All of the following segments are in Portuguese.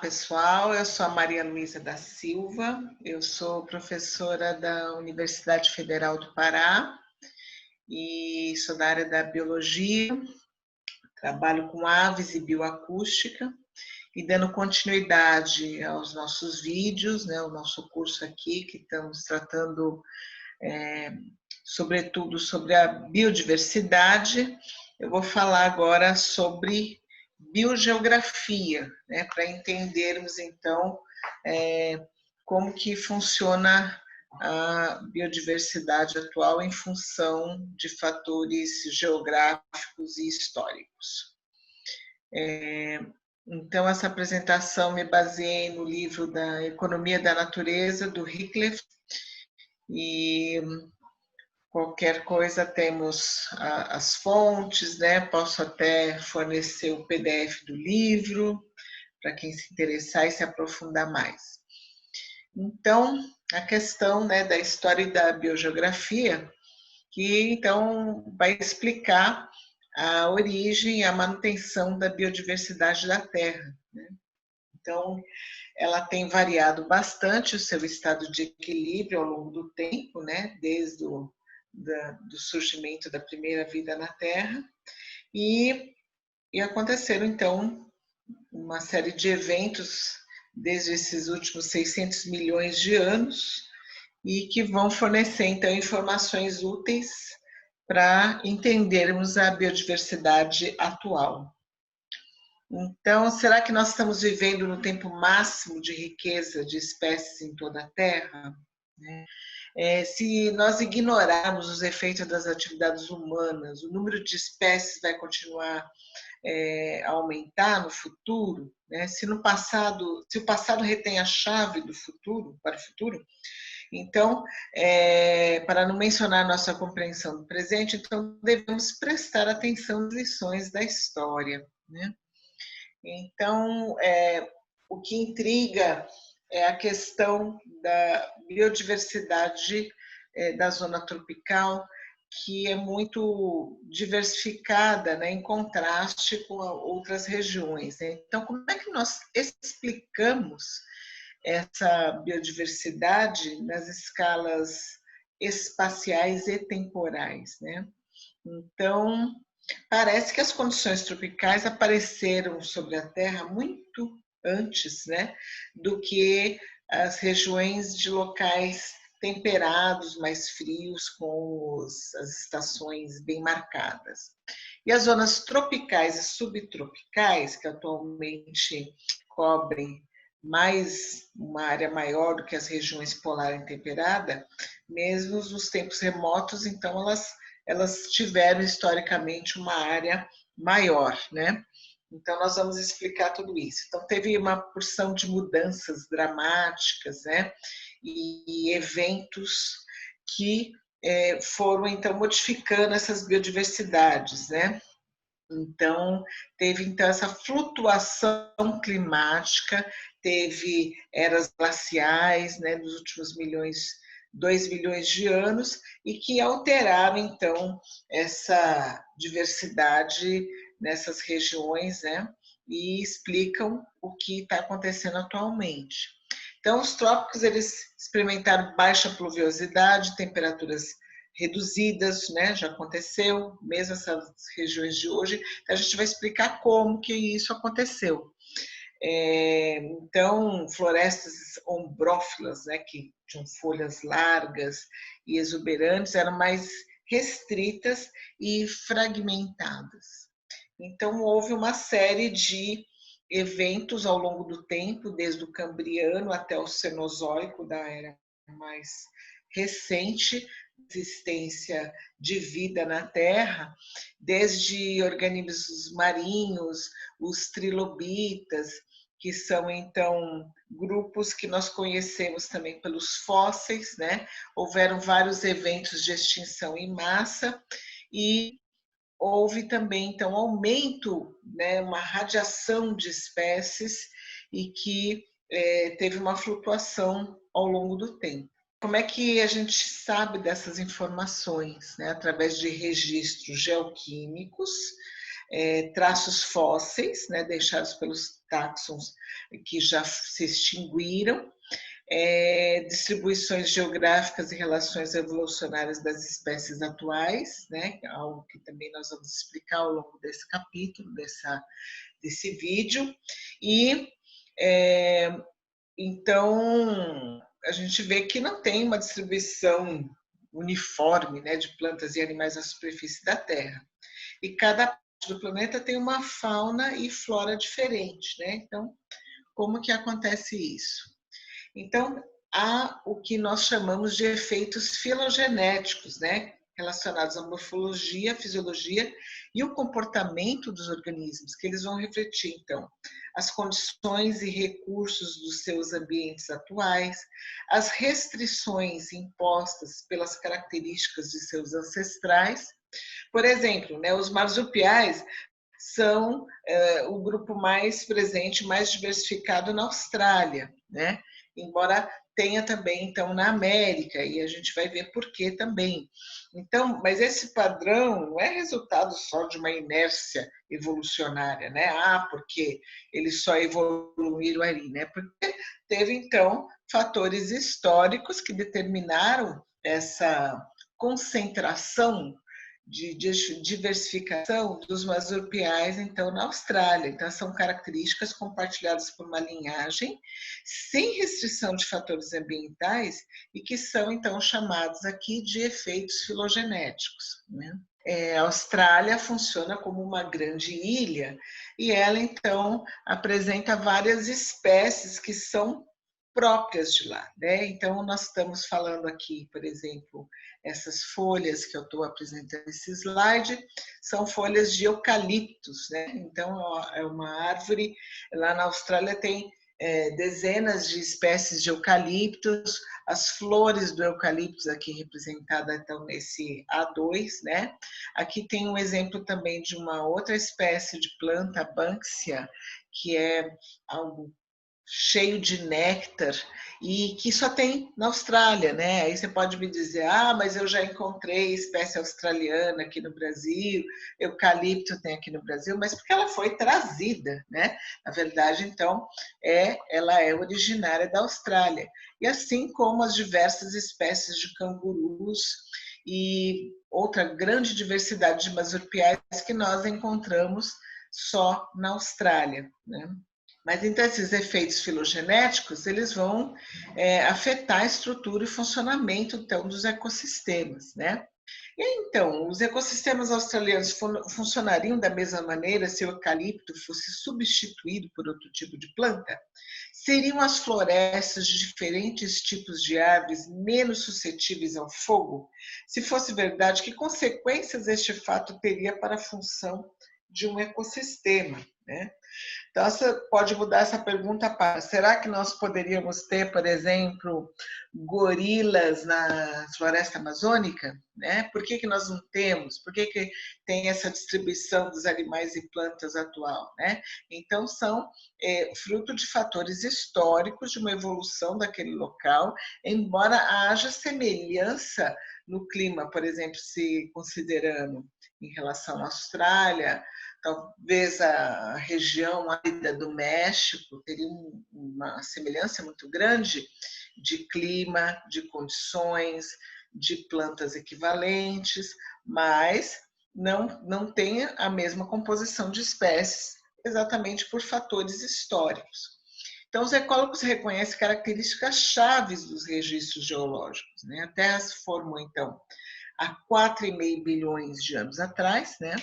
pessoal, eu sou a Maria Luísa da Silva, eu sou professora da Universidade Federal do Pará e sou da área da biologia, trabalho com aves e bioacústica e dando continuidade aos nossos vídeos, né, o nosso curso aqui, que estamos tratando sobretudo sobre a biodiversidade. Eu vou falar agora sobre biogeografia, né, para entendermos então como que funciona a biodiversidade atual em função de fatores geográficos e históricos. Então, essa apresentação me baseei no livro da Economia da Natureza, do Wycliffe, e qualquer coisa temos as fontes, né? Posso até fornecer o PDF do livro, para quem se interessar e se aprofundar mais. Então, a questão, né, da história e da biogeografia, que então vai explicar a origem e a manutenção da biodiversidade da Terra, né? Então, ela tem variado bastante o seu estado de equilíbrio ao longo do tempo, né? Desde do surgimento da primeira vida na Terra, e aconteceram, então, uma série de eventos desde esses últimos 600 milhões de anos e que vão fornecer, então, informações úteis para entendermos a biodiversidade atual. Então, será que nós estamos vivendo no tempo máximo de riqueza de espécies em toda a Terra? Se nós ignorarmos os efeitos das atividades humanas, o número de espécies vai continuar a aumentar no futuro, né? Se o passado retém a chave do futuro, para o futuro, então, para não mencionar nossa compreensão do presente, então devemos prestar atenção às lições da história, né? Então, o que intriga é a questão da biodiversidade da zona tropical, que é muito diversificada, né, em contraste com outras regiões, né? Então, como é que nós explicamos essa biodiversidade nas escalas espaciais e temporais, né? Então, parece que as condições tropicais apareceram sobre a Terra muito antes, né, do que as regiões de locais temperados, mais frios, com as estações bem marcadas. E as zonas tropicais e subtropicais, que atualmente cobrem uma área maior do que as regiões polar e temperada, mesmo nos tempos remotos, então elas tiveram historicamente uma área maior, né? Então, nós vamos explicar tudo isso. Então, teve uma porção de mudanças dramáticas, né? E eventos que foram, então, modificando essas biodiversidades, né? Então, teve então essa flutuação climática, teve eras glaciais, né, nos últimos 2 bilhões de anos, e que alteraram então essa diversidade nessas regiões, né, e explicam o que está acontecendo atualmente. Então, os trópicos eles experimentaram baixa pluviosidade, temperaturas reduzidas, né? Já aconteceu, mesmo essas regiões de hoje. A gente vai explicar como que isso aconteceu. Então, florestas ombrófilas, né, que tinham folhas largas e exuberantes, eram mais restritas e fragmentadas. Então, houve uma série de eventos ao longo do tempo, desde o Cambriano até o Cenozoico, da era mais recente, existência de vida na Terra, desde organismos marinhos, os trilobitas, que são, então, grupos que nós conhecemos também pelos fósseis, né? Houveram vários eventos de extinção em massa e houve também, então, aumento, né, uma radiação de espécies e que teve uma flutuação ao longo do tempo. Como é que a gente sabe dessas informações? Né? Através de registros geoquímicos, traços fósseis, né, deixados pelos táxons que já se extinguiram, distribuições geográficas e relações evolucionárias das espécies atuais, né, algo que também nós vamos explicar ao longo desse capítulo, desse vídeo, e então a gente vê que não tem uma distribuição uniforme, né, de plantas e animais na superfície da Terra. E cada parte do planeta tem uma fauna e flora diferente, né? Então, como que acontece isso? Então, há o que nós chamamos de efeitos filogenéticos, né? Relacionados à morfologia, fisiologia e o comportamento dos organismos, que eles vão refletir, então, as condições e recursos dos seus ambientes atuais, as restrições impostas pelas características de seus ancestrais. Por exemplo, né, os marsupiais são o grupo mais presente, mais diversificado na Austrália, né? Embora tenha também, então, na América, e a gente vai ver por que também. Então, mas esse padrão não é resultado só de uma inércia evolucionária, né? Porque eles só evoluíram ali, né? Porque teve, então, fatores históricos que determinaram essa concentração de diversificação dos marsupiais, então, na Austrália. Então, são características compartilhadas por uma linhagem, sem restrição de fatores ambientais, e que são, então, chamados aqui de efeitos filogenéticos, né? A Austrália funciona como uma grande ilha, e ela, então, apresenta várias espécies que são próprias de lá, né? Então, nós estamos falando aqui, por exemplo, essas folhas que eu estou apresentando nesse slide, são folhas de eucaliptos, né? Então, é uma árvore, lá na Austrália tem dezenas de espécies de eucaliptos, as flores do eucalipto aqui representada então nesse A2, né? Aqui tem um exemplo também de uma outra espécie de planta, a Banksia, que é algo cheio de néctar e que só tem na Austrália, né? Aí você pode me dizer, mas eu já encontrei espécie australiana aqui no Brasil, eucalipto tem aqui no Brasil, mas porque ela foi trazida, né? Na verdade, então, ela é originária da Austrália. E assim como as diversas espécies de cangurus e outra grande diversidade de marsupiais que nós encontramos só na Austrália, né? Mas então esses efeitos filogenéticos, eles vão afetar a estrutura e funcionamento então dos ecossistemas, né? E então, os ecossistemas australianos funcionariam da mesma maneira se o eucalipto fosse substituído por outro tipo de planta? Seriam as florestas de diferentes tipos de árvores menos suscetíveis ao fogo? Se fosse verdade, que consequências este fato teria para a função de um ecossistema, né? Então, você pode mudar essa pergunta para: será que nós poderíamos ter, por exemplo, gorilas na floresta amazônica? Né? Por que nós não temos? Por que tem essa distribuição dos animais e plantas atual? Né? Então, são fruto de fatores históricos, de uma evolução daquele local, embora haja semelhança no clima, por exemplo, se considerando em relação à Austrália, talvez a região árida do México teria uma semelhança muito grande de clima, de condições, de plantas equivalentes, mas não tem a mesma composição de espécies, exatamente por fatores históricos. Então, os ecólogos reconhecem características chaves dos registros geológicos, né? A Terra se formou, então, há 4,5 bilhões de anos atrás, né?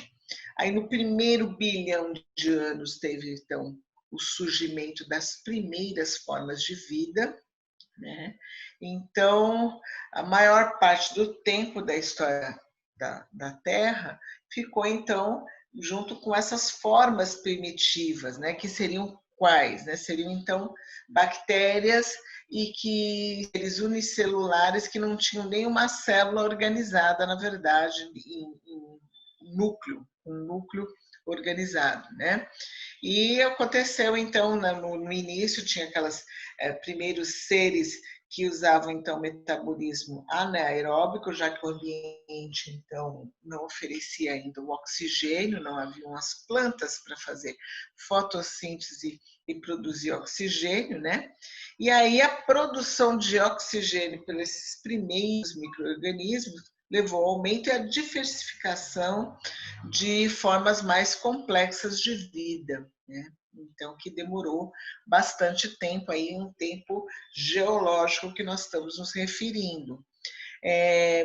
Aí, no primeiro bilhão de anos, teve, então, o surgimento das primeiras formas de vida, né? Então, a maior parte do tempo da história da Terra ficou, então, junto com essas formas primitivas, né? Que seriam quais? Né? Seriam, então, bactérias e que seres unicelulares que não tinham nenhuma célula organizada, na verdade, em núcleo, um núcleo organizado, né? E aconteceu então no início tinha aquelas primeiros seres que usavam, então, metabolismo anaeróbico, já que o ambiente, então, não oferecia ainda o oxigênio, não haviam as plantas para fazer fotossíntese e produzir oxigênio, né? E aí a produção de oxigênio pelos primeiros micro-organismos levou ao aumento e à diversificação de formas mais complexas de vida, né? Então, que demorou bastante tempo, aí um tempo geológico que nós estamos nos referindo.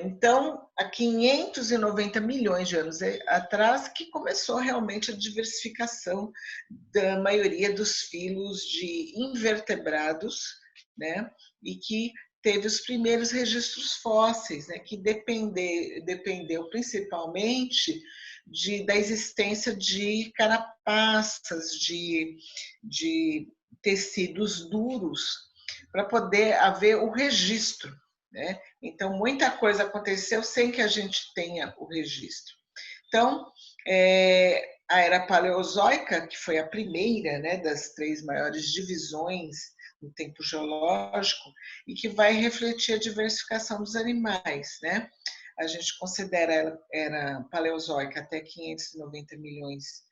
Então, há 590 milhões de anos atrás, que começou realmente a diversificação da maioria dos filos de invertebrados, né? E que teve os primeiros registros fósseis, né? Que dependeu principalmente da existência de carapaças, de tecidos duros, para poder haver o registro, né? Então, muita coisa aconteceu sem que a gente tenha o registro. Então, a Era Paleozoica, que foi a primeira, né, das 3 maiores divisões no tempo geológico, e que vai refletir a diversificação dos animais, né? A gente considera a Era Paleozoica até 590 milhões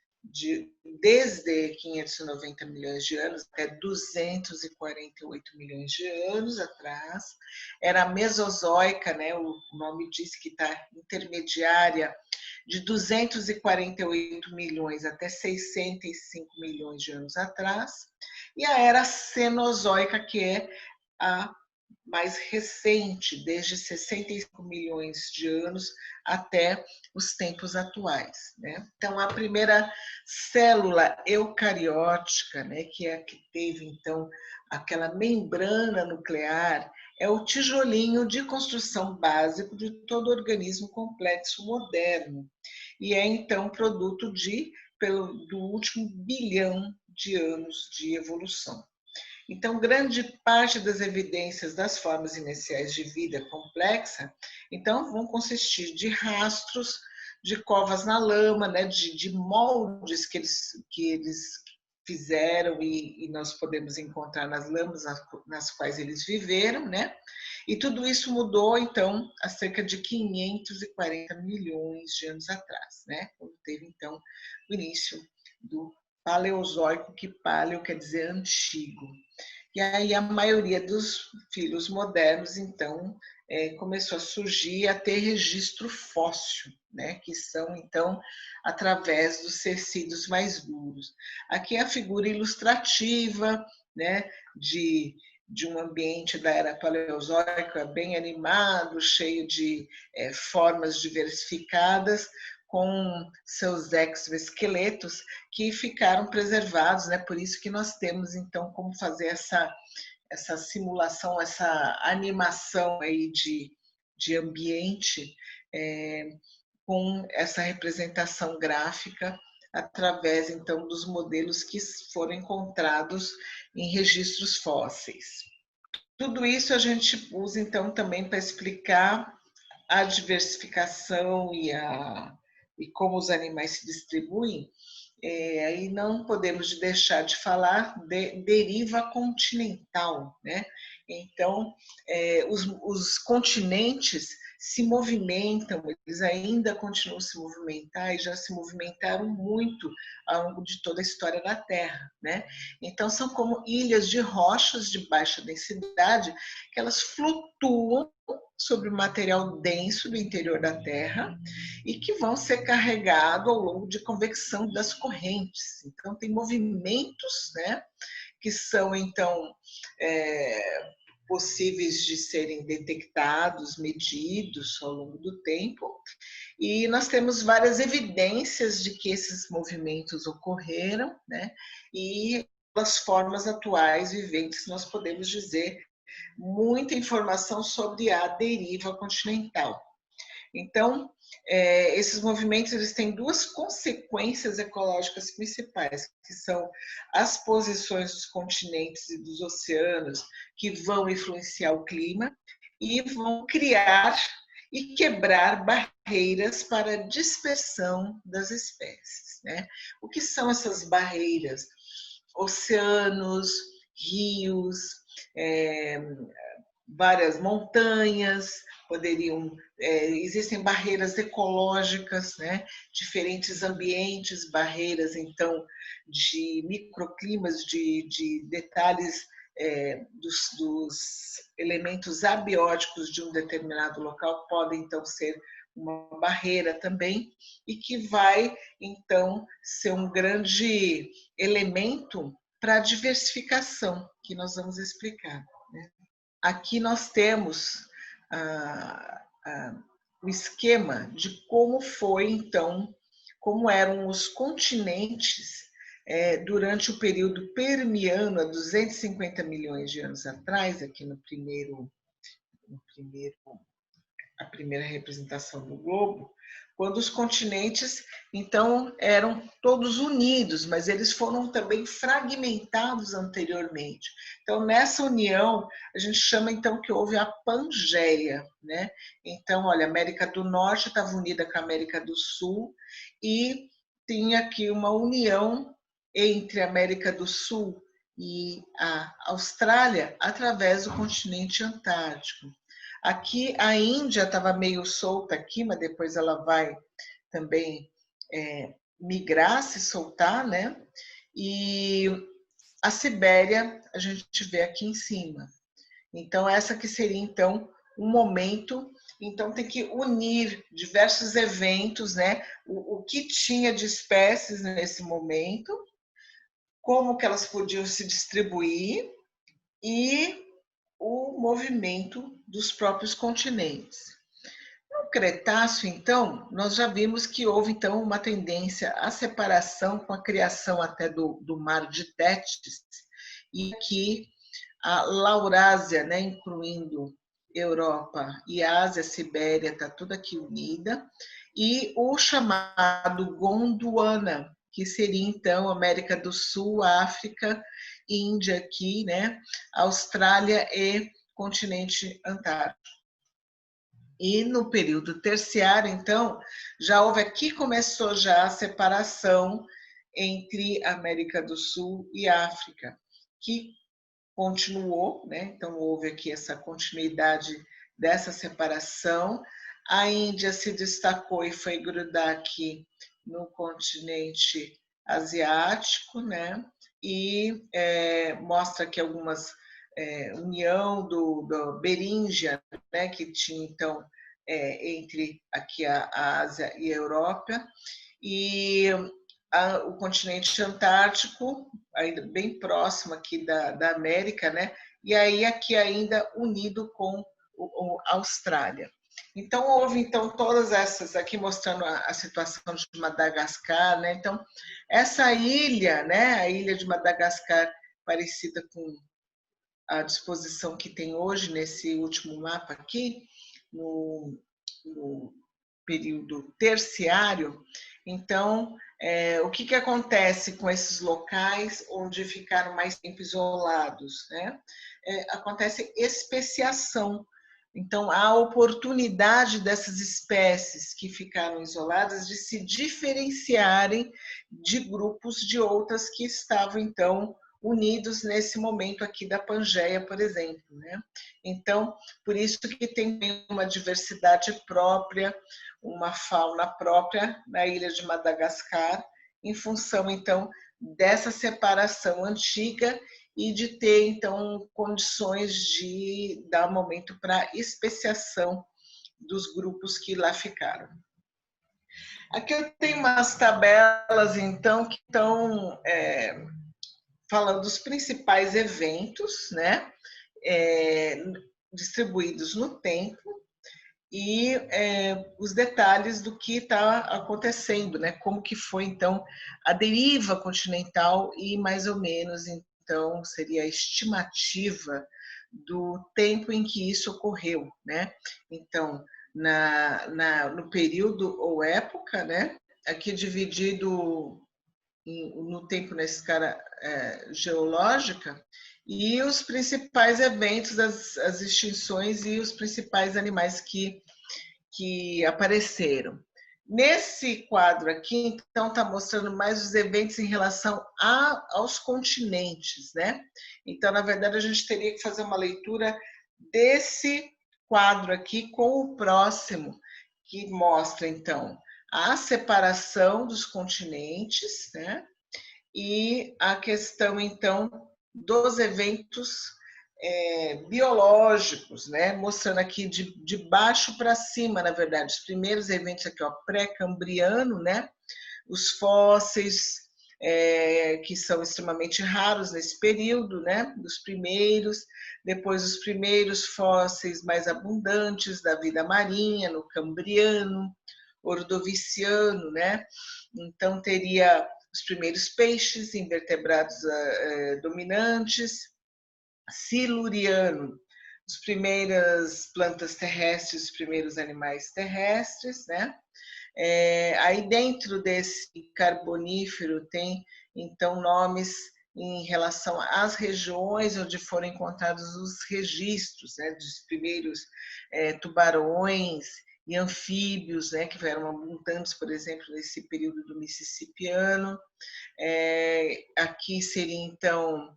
desde 590 milhões de anos até 248 milhões de anos atrás. Era a Mesozoica, né? O nome diz que está intermediária, de 248 milhões até 605 milhões de anos atrás. E a Era Cenozoica, que é a mais recente, desde 65 milhões de anos até os tempos atuais, né? Então, a primeira célula eucariótica, né, que é a que teve, então, aquela membrana nuclear, é o tijolinho de construção básico de todo organismo complexo moderno. E é, então, produto do último bilhão de anos de evolução. Então, grande parte das evidências das formas iniciais de vida complexa, então, vão consistir de rastros de covas na lama, né, de moldes que eles fizeram e nós podemos encontrar nas lamas nas quais eles viveram, né? E tudo isso mudou, então, há cerca de 540 milhões de anos atrás, né? Quando teve, então, o início do Paleozoico, que paleo quer dizer antigo. E aí a maioria dos filos modernos, então, começou a surgir, a ter registro fóssil, né? Que são, então, através dos tecidos mais duros. Aqui é a figura ilustrativa, né? De um ambiente da era paleozoica bem animado, cheio de formas diversificadas, com seus exoesqueletos que ficaram preservados, né? Por isso que nós temos, então, como fazer essa simulação, essa animação aí de ambiente com essa representação gráfica através, então, dos modelos que foram encontrados em registros fósseis. Tudo isso a gente usa, então, também para explicar a diversificação e como os animais se distribuem. Aí não podemos deixar de falar de deriva continental, né? Então, os continentes se movimentam, eles ainda continuam a se movimentar e já se movimentaram muito ao longo de toda a história da Terra, né? Então, são como ilhas de rochas de baixa densidade que elas flutuam sobre o material denso do interior da Terra e que vão ser carregados ao longo de convecção das correntes. Então, tem movimentos, né, que são, então, possíveis de serem detectados, medidos ao longo do tempo, e nós temos várias evidências de que esses movimentos ocorreram, né, e as formas atuais viventes nós podemos dizer muita informação sobre a deriva continental. Então, esses movimentos eles têm 2 consequências ecológicas principais, que são as posições dos continentes e dos oceanos, que vão influenciar o clima e vão criar e quebrar barreiras para a dispersão das espécies, né? O que são essas barreiras? Oceanos, rios, várias montanhas, existem barreiras ecológicas, né? Diferentes ambientes, barreiras, então, de microclimas, de detalhes dos elementos abióticos de um determinado local podem, então, ser uma barreira também, e que vai, então, ser um grande elemento para a diversificação, que nós vamos explicar, né? Aqui nós temos o esquema de como foi, então, como eram os continentes durante o período permiano, há 250 milhões de anos atrás, aqui a primeira representação do globo, quando os continentes, então, eram todos unidos, mas eles foram também fragmentados anteriormente. Então, nessa união, a gente chama, então, que houve a Pangeia, né? Então, olha, a América do Norte estava unida com a América do Sul e tinha aqui uma união entre a América do Sul e a Austrália através do continente antártico. Aqui a Índia estava meio solta aqui, mas depois ela vai também migrar, se soltar, né? E a Sibéria a gente vê aqui em cima. Então essa que seria então um momento, então tem que unir diversos eventos, né? O que tinha de espécies nesse momento, como que elas podiam se distribuir e o movimento dos próprios continentes. No Cretáceo, então, nós já vimos que houve então uma tendência à separação com a criação até do Mar de Tétis, e que a Laurásia, né, incluindo Europa e Ásia, Sibéria, está tudo aqui unida, e o chamado Gondwana, que seria então América do Sul, África, Índia aqui, né, Austrália e continente antártico. E no período terciário, então, já houve aqui, começou já a separação entre América do Sul e África, que continuou, né? Então houve aqui essa continuidade dessa separação. A Índia se destacou e foi grudar aqui no continente asiático, né? E mostra aqui algumas união do Beríngia, né? Que tinha então entre aqui a Ásia e a Europa, e o continente antártico, ainda bem próximo aqui da América, né? E aí aqui ainda unido com a Austrália. Então houve então todas essas aqui mostrando a situação de Madagascar, né? Então essa ilha, né? A ilha de Madagascar parecida com a disposição que tem hoje nesse último mapa aqui no período terciário. Então, o que acontece com esses locais onde ficaram mais tempo isolados, né? Acontece especiação. Então, há oportunidade dessas espécies que ficaram isoladas de se diferenciarem de grupos de outras que estavam, então, unidos nesse momento aqui da Pangeia, por exemplo, né? Então, por isso que tem uma diversidade própria, uma fauna própria na ilha de Madagascar, em função, então, dessa separação antiga e de ter, então, condições de dar momento para especiação dos grupos que lá ficaram. Aqui eu tenho umas tabelas, então, que estão falando dos principais eventos, né, distribuídos no tempo, e os detalhes do que está acontecendo, né? Como que foi, então, a deriva continental e, mais ou menos, então, seria a estimativa do tempo em que isso ocorreu, né? Então, no período ou época, né? Aqui dividido no tempo na escala geológica, e os principais eventos, as extinções e os principais animais que apareceram. Nesse quadro aqui, então, está mostrando mais os eventos em relação aos continentes, né? Então, na verdade, a gente teria que fazer uma leitura desse quadro aqui com o próximo, que mostra, então, a separação dos continentes, né? E a questão, então, dos eventos biológicos, né? Mostrando aqui de baixo para cima, na verdade, os primeiros eventos aqui, ó, pré-cambriano, né? Os fósseis, que são extremamente raros nesse período, né? Dos primeiros, depois os primeiros fósseis mais abundantes da vida marinha, no Cambriano, Ordoviciano, né? Então teria os primeiros peixes, invertebrados dominantes, Siluriano, as primeiras plantas terrestres, os primeiros animais terrestres, né? Aí dentro desse carbonífero tem, então, nomes em relação às regiões onde foram encontrados os registros, né, dos primeiros tubarões e anfíbios, né, que eram abundantes, por exemplo, nesse período do Mississippiano. Aqui seria, então,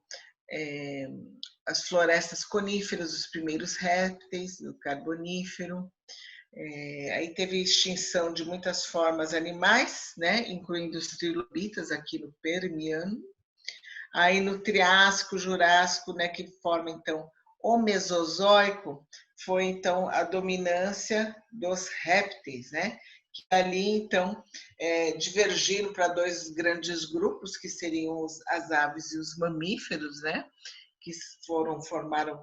as florestas coníferas, os primeiros répteis do Carbonífero. Aí teve extinção de muitas formas animais, né, incluindo os trilobitas aqui no Permiano. Aí no Triássico, Jurássico, né, que forma então o Mesozoico, foi então a dominância dos répteis, né, que ali então divergiram para dois grandes grupos, que seriam as aves e os mamíferos, né, que formaram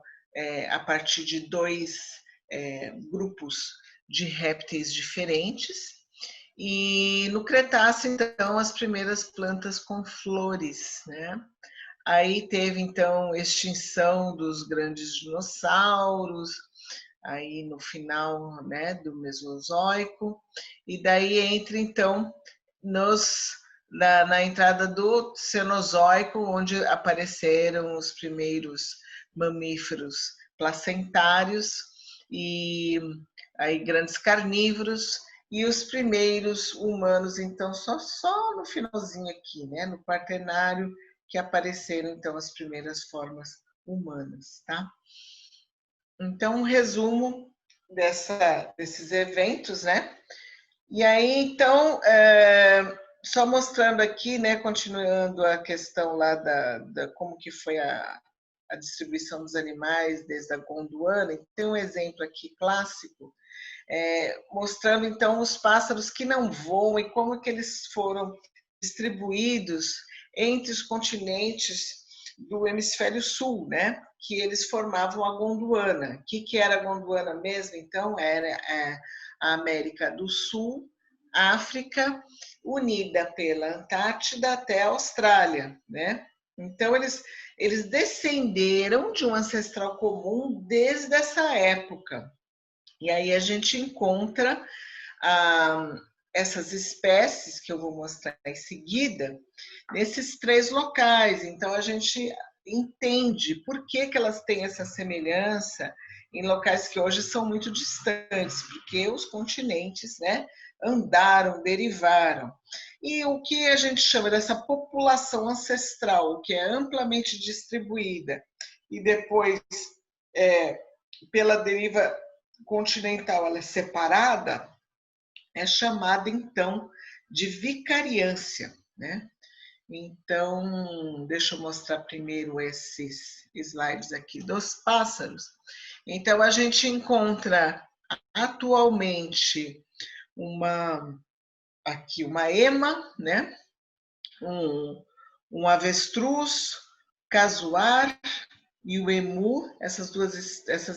a partir de dois grupos de répteis diferentes. E no Cretáceo, então, as primeiras plantas com flores, né? Aí teve, então, extinção dos grandes dinossauros, aí no final, né, do Mesozoico, e daí entra, então, na entrada do Cenozoico, onde apareceram os primeiros mamíferos placentários e aí grandes carnívoros, e os primeiros humanos, então, só no finalzinho aqui, né, no Quaternário, que apareceram, então, as primeiras formas humanas, tá? Então, um resumo desses eventos, né? E aí, então, só mostrando aqui, né, continuando a questão lá da como que foi a distribuição dos animais desde a Gondwana, tem um exemplo aqui clássico, mostrando, então, os pássaros que não voam e como que eles foram distribuídos entre os continentes do hemisfério sul, né? Que eles formavam a Gondwana. O que era a Gondwana mesmo? Então, era a América do Sul, África, unida pela Antártida até a Austrália, né? Então, eles descenderam de um ancestral comum desde essa época. E aí a gente encontra essas espécies que eu vou mostrar em seguida nesses três locais. Então a gente entende por que elas têm essa semelhança em locais que hoje são muito distantes, porque os continentes, né, andaram, derivaram. E o que a gente chama dessa população ancestral, que é amplamente distribuída e depois, pela deriva continental, ela é separada, é chamada, então, de vicariância, né? Então, deixa eu mostrar primeiro esses slides aqui dos pássaros. Então, a gente encontra atualmente aqui uma ema, né? Um avestruz, casuar e o emu, essas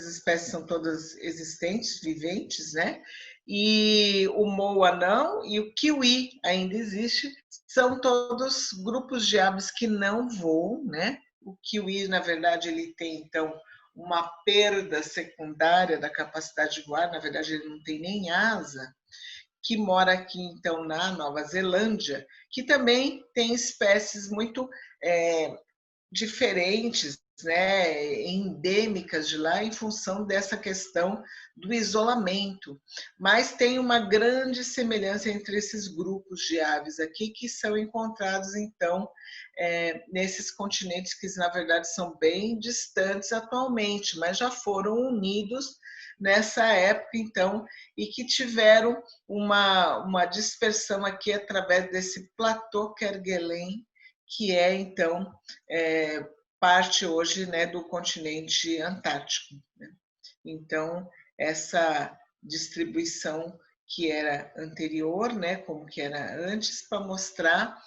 espécies são todas existentes, viventes, né? E o moa não, e o kiwi ainda existe, são todos grupos de aves que não voam, né? O kiwi, na verdade, ele tem, então, uma perda secundária da capacidade de voar, na verdade, ele não tem nem asa, que mora aqui, então, na Nova Zelândia, que também tem espécies muito diferentes, né, endêmicas de lá em função dessa questão do isolamento. Mas tem uma grande semelhança entre esses grupos de aves aqui que são encontrados, então, nesses continentes que, na verdade, são bem distantes atualmente, mas já foram unidos nessa época, então, e que tiveram uma dispersão aqui através desse platô Kerguelen, que é, então, parte hoje, né, do continente antártico, né? Então, essa distribuição que era anterior, né, como que era antes, para mostrar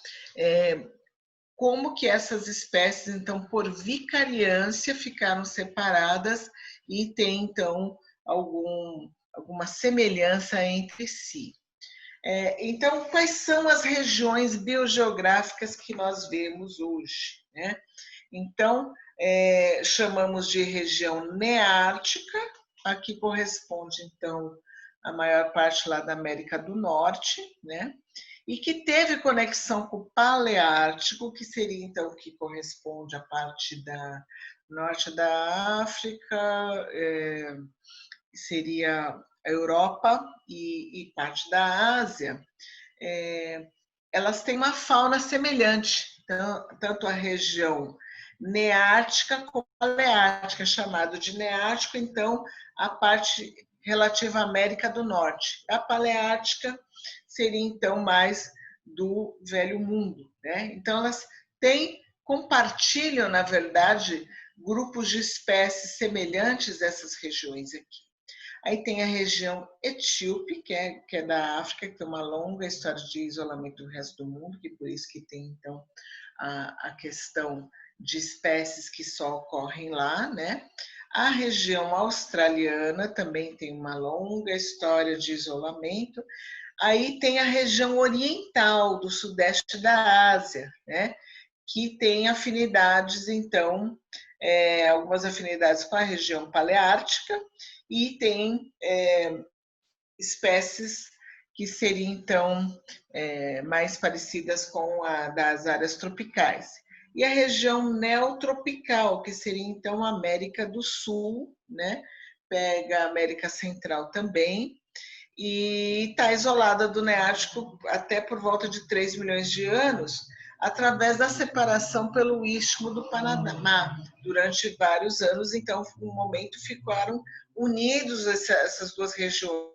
como que essas espécies, então, por vicariância, ficaram separadas e tem, então, alguma semelhança entre si. Então, quais são as regiões biogeográficas que nós vemos hoje, né? Então, chamamos de região neártica, aqui corresponde, então, a maior parte lá da América do Norte, né? E que teve conexão com o Paleártico, que seria, então, o que corresponde à parte da norte da África, seria a Europa e parte da Ásia. Elas têm uma fauna semelhante, então, tanto a região neártica como a paleártica, chamado de neártico, então, a parte relativa à América do Norte. A paleártica seria, então, mais do Velho Mundo, né? Então, elas compartilham, na verdade, grupos de espécies semelhantes dessas regiões aqui. Aí tem a região etíope, que é da África, que tem uma longa história de isolamento do resto do mundo, que por isso que tem, então, a questão de espécies que só ocorrem lá, né? A região australiana também tem uma longa história de isolamento. Aí tem a região oriental do sudeste da Ásia, né? Que tem afinidades, então, algumas afinidades com a região paleártica e tem espécies que seriam, então, mais parecidas com a das áreas tropicais. E a região neotropical, que seria, então, a América do Sul, né? Pega a América Central também, e está isolada do Neártico até por volta de 3 milhões de anos, através da separação pelo Istmo do Panamá. Durante vários anos, então, no momento, ficaram unidos essas duas regiões,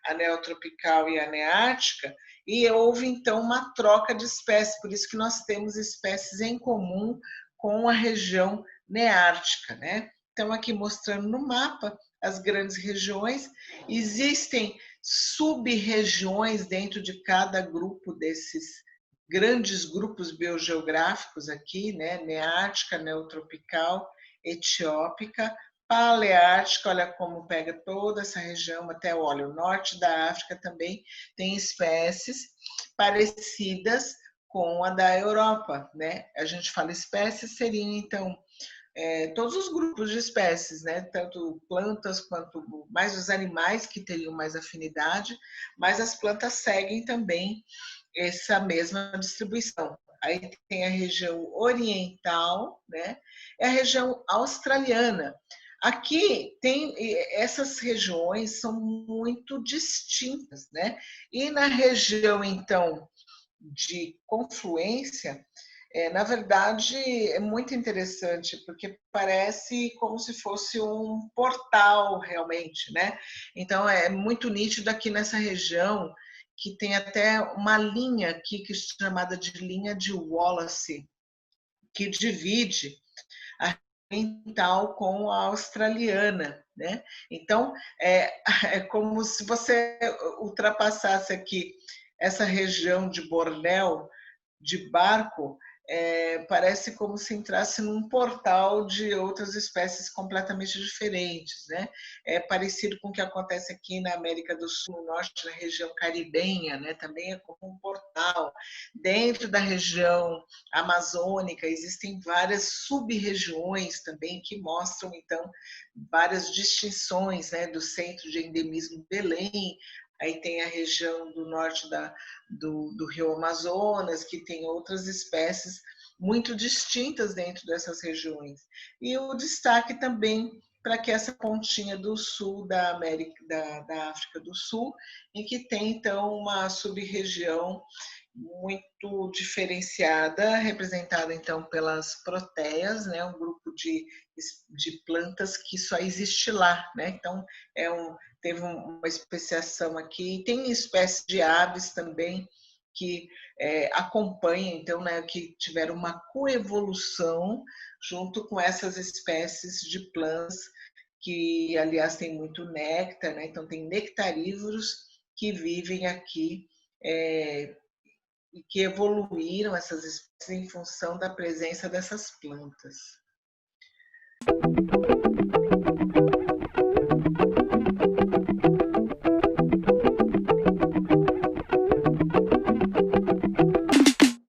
a neotropical e a neártica, e houve, então, uma troca de espécies, por isso que nós temos espécies em comum com a região neártica, né? Então, aqui mostrando no mapa as grandes regiões, existem sub-regiões dentro de cada grupo desses grandes grupos biogeográficos aqui, né? Neártica, neotropical, etiópica, paleártica, olha como pega toda essa região, até olha, o norte da África também tem espécies parecidas com a da Europa, né? A gente fala espécies, seriam, então, todos os grupos de espécies, né? Tanto plantas quanto mais os animais que teriam mais afinidade, mas as plantas seguem também essa mesma distribuição. Aí tem a região oriental, né? É a região australiana. Aqui tem essas regiões são muito distintas, né? E na região então de confluência, na verdade, é muito interessante, porque parece como se fosse um portal, realmente, né? Então, é muito nítido aqui nessa região, que tem até uma linha aqui, que é chamada de linha de Wallace, que divide a oriental com a australiana, né? Então, é como se você ultrapassasse aqui essa região de Bornéu de barco, parece como se entrasse num portal de outras espécies completamente diferentes, né? É parecido com o que acontece aqui na América do Sul, no norte, na região caribenha, né? Também é como um portal. Dentro da região amazônica existem várias sub-regiões também que mostram, então, várias distinções, né? Do centro de endemismo Belém, aí tem a região do norte do Rio Amazonas, que tem outras espécies muito distintas dentro dessas regiões. E o destaque também para que essa pontinha do sul da América, da África do Sul, em que tem então uma sub-região muito diferenciada, representada então pelas protéias, né, um grupo de plantas que só existe lá, né? Então teve uma especiação aqui, tem espécies de aves também que acompanham, então, né, que tiveram uma coevolução junto com essas espécies de plantas que, aliás, tem muito néctar, né? Então tem nectarívoros que vivem aqui e que evoluíram essas espécies em função da presença dessas plantas.